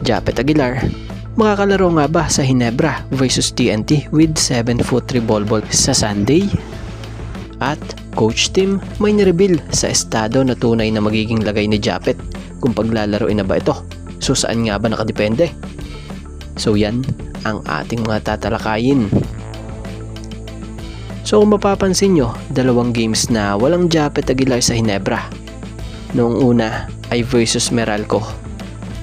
Japet Aguilar, makakalaro nga ba sa Ginebra versus TNT with 7'3" Bolbol sa Sunday? At Coach Tim may nireveal sa estado na tunay na magiging lagay ni Japet kung paglalaroin na ba ito. So saan nga ba nakadepende? So yan ang ating mga tatalakayin. So kung mapapansin nyo, dalawang games na walang Japet Aguilar sa Ginebra. Noong una ay versus Meralco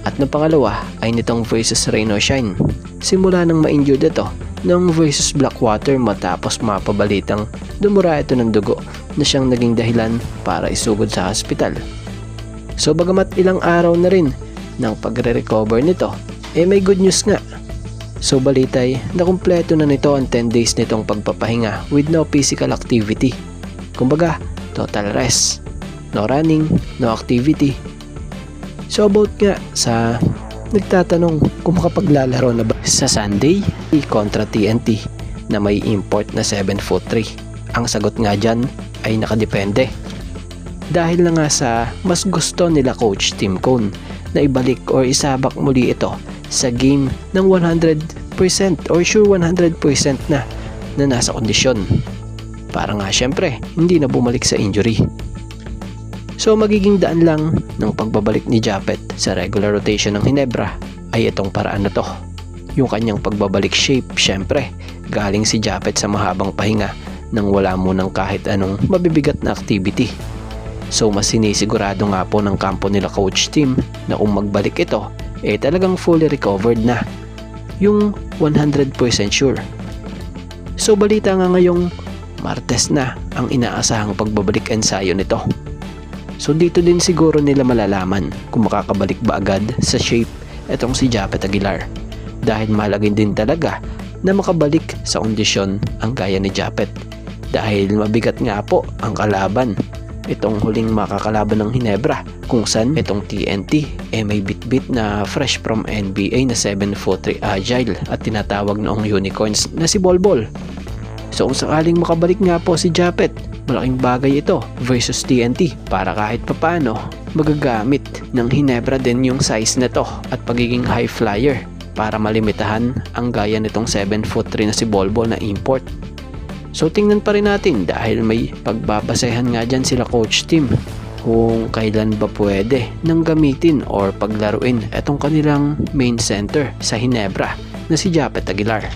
at noong pangalawa ay nitong versus Rain or Shine. Simula nang ma-injured ito noong versus Blackwater matapos mapabalitang dumura ito ng dugo na siyang naging dahilan para isugod sa hospital. So bagamat ilang araw na rin ng pagre-recover nito, may good news nga. So balitay na kumpleto na nito ang 10 days nitong pagpapahinga with no physical activity. Kumbaga, total rest. No running, no activity. So about nga sa nagtatanong kung makapaglalaro na ba sa Sunday kontra TNT na may import na 7'3". Ang sagot nga dyan ay nakadepende. Dahil na nga sa mas gusto nila Coach Tim Cone na ibalik or isabak muli ito sa game ng 100% or sure 100% na nasa kondisyon. Para nga syempre hindi na bumalik sa injury. So magiging daan lang ng pagbabalik ni Japet sa regular rotation ng Ginebra ay itong paraan na to. Yung kanyang pagbabalik shape, syempre galing si Japet sa mahabang pahinga nang wala munang kahit anong mabibigat na activity. So mas sinisigurado nga po ng kampo nila Coach Tim na kung magbalik ito talagang fully recovered na. Yung 100% sure. So balita nga ngayong Martes na ang inaasahang pagbabalik ensayo nito. So dito din siguro nila malalaman kung makakabalik ba agad sa shape etong si Japet Aguilar. Dahil malagin din talaga na makabalik sa kondisyon ang gaya ni Japet. Dahil mabigat nga po ang kalaban. Itong huling makakalaban ng Ginebra kung saan itong TNT may bitbit na fresh from NBA na 7'3" agile at tinatawag noong Unicorns na si Bolbol. So kung sakaling makabalik nga po si Japet, malaking bagay ito versus TNT para kahit papano magagamit ng Ginebra din yung size nito at pagiging high flyer para malimitahan ang gaya nitong 7'3" na si Bolbol na import. So tingnan pa rin natin dahil may pagbabasehan nga dyan sila Coach Tim kung kailan ba pwede nang gamitin or paglaruin itong kanilang main center sa Ginebra na si Japet Aguilar.